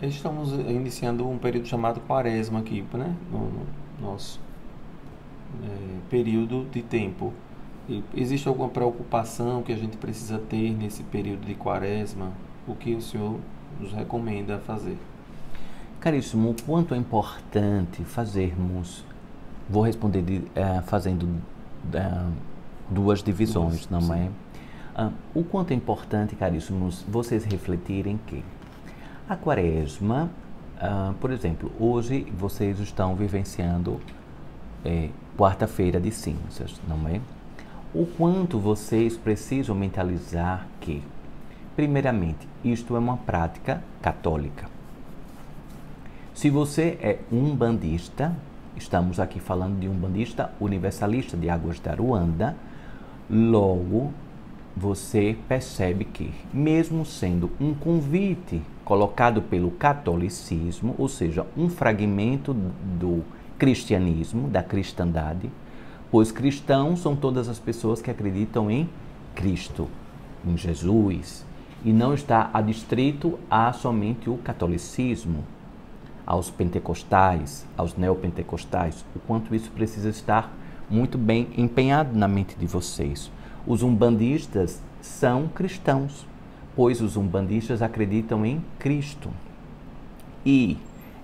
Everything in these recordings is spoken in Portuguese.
Estamos iniciando um período chamado Quaresma aqui, né? No nosso período de tempo. E existe alguma preocupação que a gente precisa ter nesse período de Quaresma? O que o senhor nos recomenda fazer? Caríssimo, o quanto é importante fazermos, vou responder fazendo duas divisões, não Sim. é? O quanto é importante, caríssimos, vocês refletirem que a Quaresma, por exemplo, hoje vocês estão vivenciando quarta-feira de cinzas, não é? O quanto vocês precisam mentalizar que, primeiramente, isto é uma prática católica. Se você é um bandista, estamos aqui falando de um bandista universalista de Águas de Aruanda, logo você percebe que, mesmo sendo um convite colocado pelo catolicismo, ou seja, um fragmento do cristianismo, da cristandade, pois cristãos são todas as pessoas que acreditam em Cristo, em Jesus, e não está adstrito a somente o catolicismo, aos pentecostais, aos neopentecostais, o quanto isso precisa estar muito bem empenhado na mente de vocês. Os umbandistas são cristãos, pois os umbandistas acreditam em Cristo. E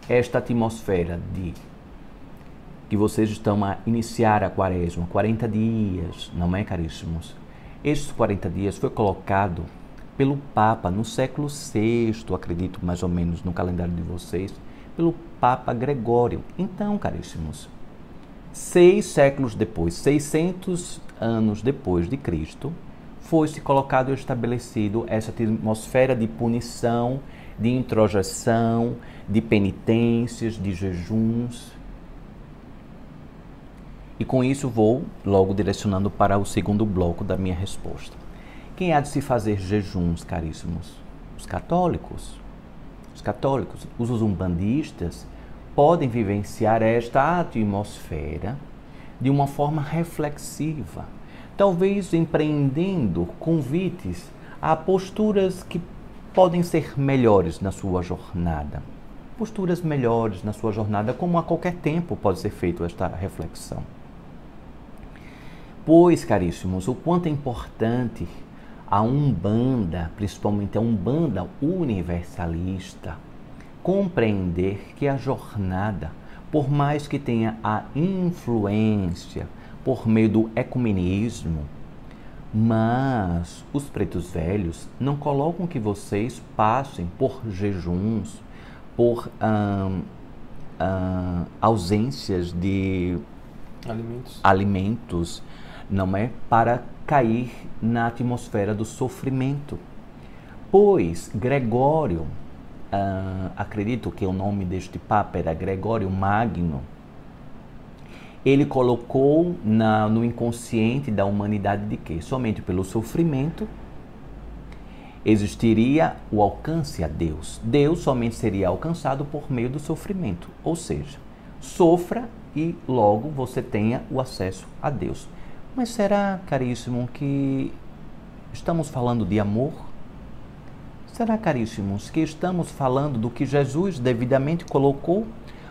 esta atmosfera de que vocês estão a iniciar a quaresma, 40 dias, não é, caríssimos? Estes 40 dias foi colocado pelo Papa no século VI, acredito mais ou menos no calendário de vocês, pelo Papa Gregório. Então, caríssimos, 6 séculos depois, 600 anos depois de Cristo, foi-se colocado e estabelecido essa atmosfera de punição, de introjeção, de penitências, de jejuns. E com isso vou logo direcionando para o segundo bloco da minha resposta. Quem há de se fazer jejuns, caríssimos? Os católicos. Os umbandistas podem vivenciar esta atmosfera de uma forma reflexiva, talvez empreendendo convites a posturas que podem ser melhores na sua jornada. Posturas melhores na sua jornada, como a qualquer tempo pode ser feita esta reflexão. Pois, caríssimos, o quanto é importante a Umbanda, principalmente a Umbanda universalista, compreender que a jornada, por mais que tenha a influência por meio do ecumenismo, mas os pretos velhos não colocam que vocês passem por jejuns, por ausências de alimentos, não é? Para cair na atmosfera do sofrimento. Pois Gregório, acredito que o nome deste Papa era Gregório Magno, ele colocou no inconsciente da humanidade de que somente pelo sofrimento existiria o alcance a Deus. Deus somente seria alcançado por meio do sofrimento, ou seja, sofra e logo você tenha o acesso a Deus. Mas será, caríssimo, que estamos falando de amor? Será, caríssimos, que estamos falando do que Jesus devidamente colocou?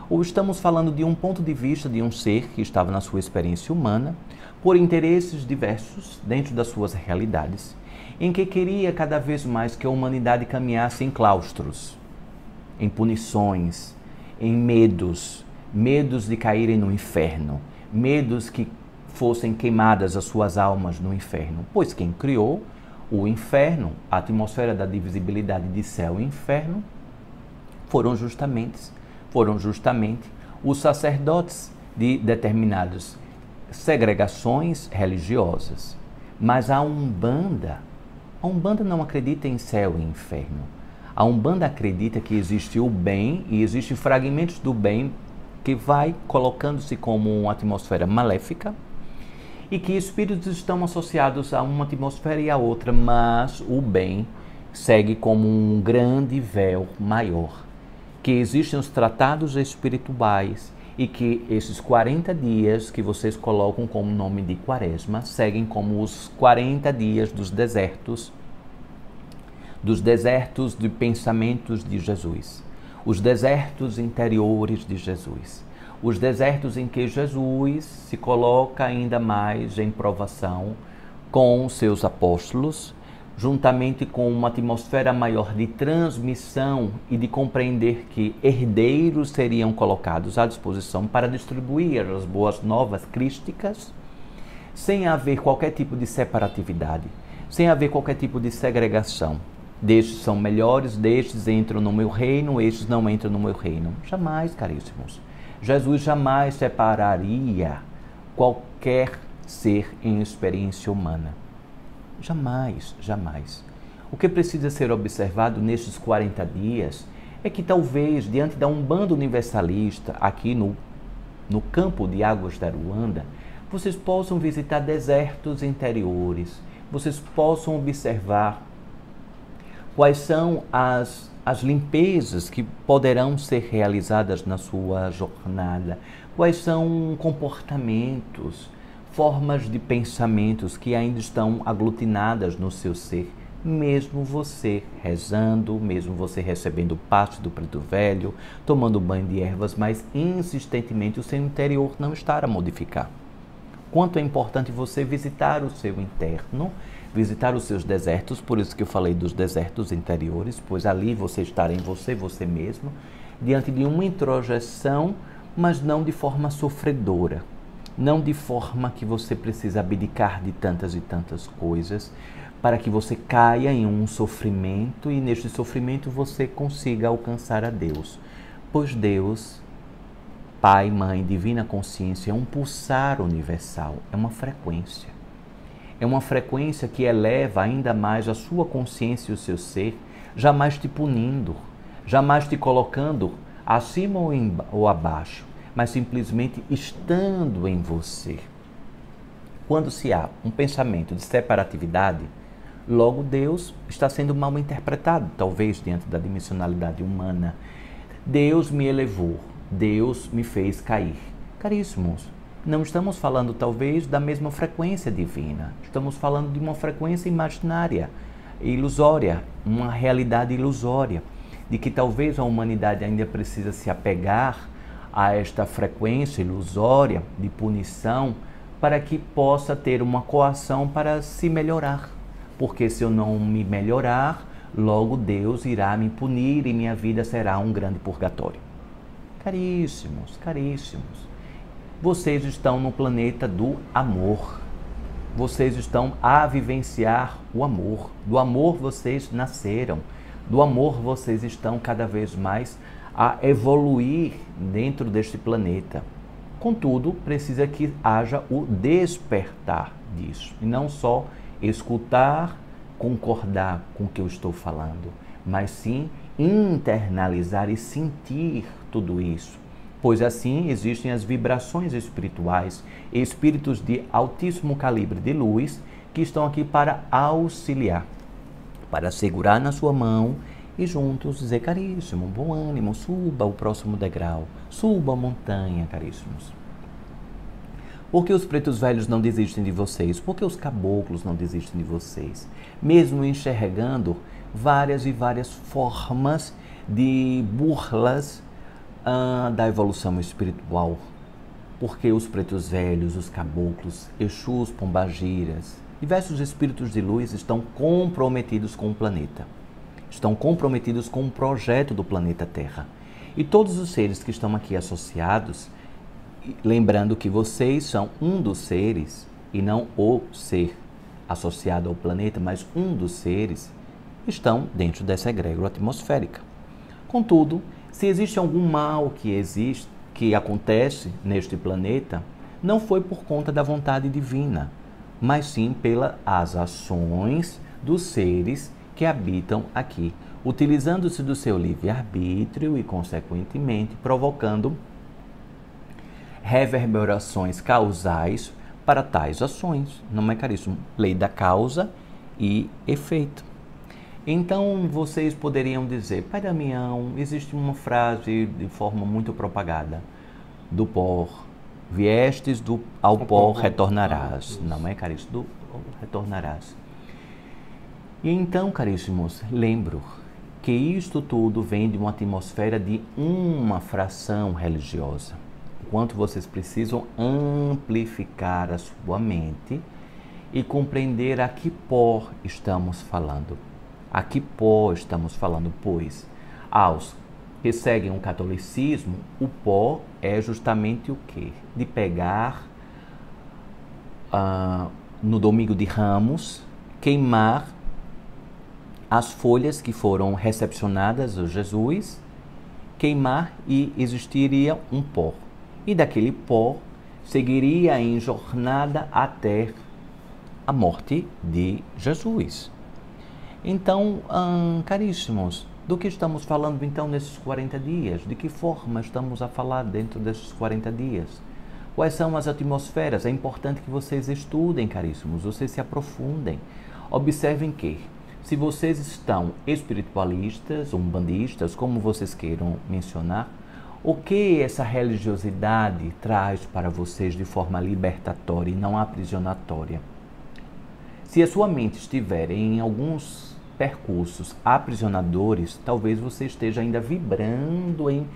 Ou estamos falando de um ponto de vista de um ser que estava na sua experiência humana, por interesses diversos dentro das suas realidades, em que queria cada vez mais que a humanidade caminhasse em claustros, em punições, em medos de caírem no inferno, medos que fossem queimadas as suas almas no inferno, pois quem criou o inferno, a atmosfera da divisibilidade de céu e inferno, foram justamente os sacerdotes de determinadas segregações religiosas. Mas a Umbanda não acredita em céu e inferno. A Umbanda acredita que existe o bem e existem fragmentos do bem que vai colocando-se como uma atmosfera maléfica, e que espíritos estão associados a uma atmosfera e a outra, mas o bem segue como um grande véu maior, que existem os tratados espirituais e que esses 40 dias que vocês colocam como nome de Quaresma seguem como os 40 dias dos desertos de pensamentos de Jesus. os desertos interiores de Jesus. Os desertos em que Jesus se coloca ainda mais em provação com seus apóstolos, juntamente com uma atmosfera maior de transmissão e de compreender que herdeiros seriam colocados à disposição para distribuir as boas novas crísticas, sem haver qualquer tipo de separatividade, sem haver qualquer tipo de segregação. Destes são melhores, destes entram no meu reino, estes não entram no meu reino. Jamais, caríssimos. Jesus jamais separaria qualquer ser em experiência humana. Jamais, jamais. O que precisa ser observado nestes 40 dias é que talvez, diante da Umbanda universalista, aqui no campo de Águas da Aruanda, vocês possam visitar desertos interiores, vocês possam observar quais são as limpezas que poderão ser realizadas na sua jornada, quais são comportamentos, formas de pensamentos que ainda estão aglutinadas no seu ser, mesmo você rezando, mesmo você recebendo o passe do preto velho, tomando banho de ervas, mas insistentemente o seu interior não está a modificar. Quanto é importante você visitar o seu interno, visitar os seus desertos, por isso que eu falei dos desertos interiores, pois ali você estará em você, você mesmo, diante de uma introjeção, mas não de forma sofredora, não de forma que você precisa abdicar de tantas e tantas coisas, para que você caia em um sofrimento e neste sofrimento você consiga alcançar a Deus. Pois Deus, Pai, Mãe, Divina Consciência, é um pulsar universal, é uma frequência. É uma frequência que eleva ainda mais a sua consciência e o seu ser, jamais te punindo, jamais te colocando acima ou abaixo, mas simplesmente estando em você. Quando se há um pensamento de separatividade, logo Deus está sendo mal interpretado, talvez diante da dimensionalidade humana. Deus me elevou, Deus me fez cair. Caríssimos, não estamos falando talvez da mesma frequência divina, estamos falando de uma frequência imaginária, ilusória, uma realidade ilusória, de que talvez a humanidade ainda precisa se apegar a esta frequência ilusória de punição para que possa ter uma coação para se melhorar. Porque se eu não me melhorar, logo Deus irá me punir e minha vida será um grande purgatório. Caríssimos, caríssimos, vocês estão no planeta do amor. Vocês estão a vivenciar o amor. Do amor vocês nasceram. Do amor vocês estão cada vez mais a evoluir dentro deste planeta. Contudo, precisa que haja o despertar disso. E não só escutar, concordar com o que eu estou falando, mas sim internalizar e sentir tudo isso. Pois assim existem as vibrações espirituais, espíritos de altíssimo calibre de luz que estão aqui para auxiliar, para segurar na sua mão e juntos dizer, caríssimo, bom ânimo, suba o próximo degrau, suba a montanha, caríssimos. Por que os pretos velhos não desistem de vocês? Por que os caboclos não desistem de vocês? Mesmo enxergando várias e várias formas de burlas da evolução espiritual. Porque os pretos velhos, os caboclos, Exus, pombagiras, diversos espíritos de luz estão comprometidos com o planeta. Estão comprometidos com o projeto do planeta Terra. E todos os seres que estão aqui associados, lembrando que vocês são um dos seres, e não o ser associado ao planeta, mas um dos seres, estão dentro dessa egrégora atmosférica. Contudo, se existe algum mal que acontece neste planeta, não foi por conta da vontade divina, mas sim pelas ações dos seres que habitam aqui, utilizando-se do seu livre-arbítrio e, consequentemente, provocando reverberações causais para tais ações, no mecanismo lei da causa e efeito. Então, vocês poderiam dizer, Pai Damião, existe uma frase de forma muito propagada, do pó viestes, ao pó retornarás. Não é, caríssimo? Do retornarás. E então, caríssimos, lembro que isto tudo vem de uma atmosfera de uma fração religiosa. Quanto vocês precisam amplificar a sua mente e compreender a que pó estamos falando. A que pó estamos falando, pois aos que seguem o catolicismo, o pó é justamente o quê? De pegar no domingo de Ramos, queimar as folhas que foram recepcionadas a Jesus, queimar e existiria um pó. E daquele pó seguiria em jornada até a morte de Jesus. Então, caríssimos, do que estamos falando então nesses 40 dias? De que forma estamos a falar dentro desses 40 dias? Quais são as atmosferas? É importante que vocês estudem, caríssimos, vocês se aprofundem. Observem que, se vocês estão espiritualistas, umbandistas, como vocês queiram mencionar, o que essa religiosidade traz para vocês de forma libertatória e não aprisionatória? Se a sua mente estiver em alguns percursos aprisionadores, talvez você esteja ainda vibrando em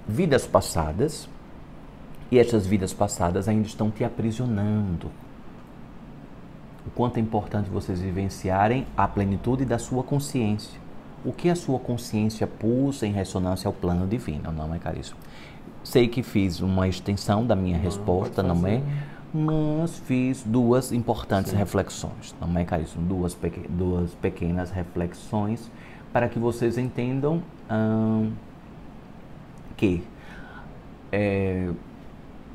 vidas passadas e essas vidas passadas ainda estão te aprisionando. O quanto é importante vocês vivenciarem a plenitude da sua consciência. O que a sua consciência pulsa em ressonância ao plano divino, não é, caríssimo? Sei que fiz uma extensão da minha resposta, não é? Mas fiz duas importantes reflexões, não é, caríssimo? Duas pequenas reflexões para que vocês entendam que,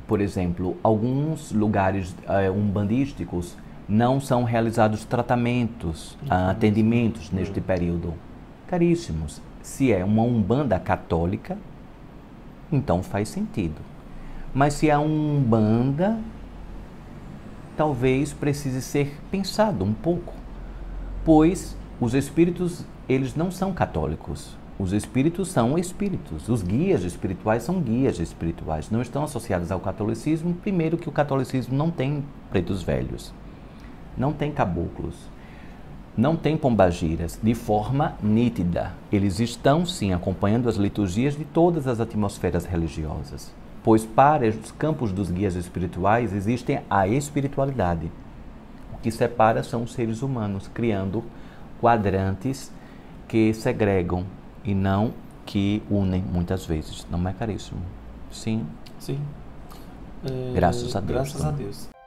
por exemplo, alguns lugares umbandísticos não são realizados tratamentos, atendimentos neste período. Caríssimos, se é uma umbanda católica, então faz sentido. Mas se é uma umbanda, talvez precise ser pensado um pouco, pois os espíritos, eles não são católicos. Os espíritos são espíritos. Os guias espirituais são guias espirituais. Não estão associados ao catolicismo. Primeiro que o catolicismo não tem pretos velhos, não tem caboclos, não tem pombagiras de forma nítida. Eles estão, sim, acompanhando as liturgias de todas as atmosferas religiosas. Pois para os campos dos guias espirituais existem a espiritualidade. O que separa são os seres humanos, criando quadrantes que segregam e não que unem muitas vezes. Não é, caríssimo? Sim? Sim. Graças a Deus. Graças a Deus.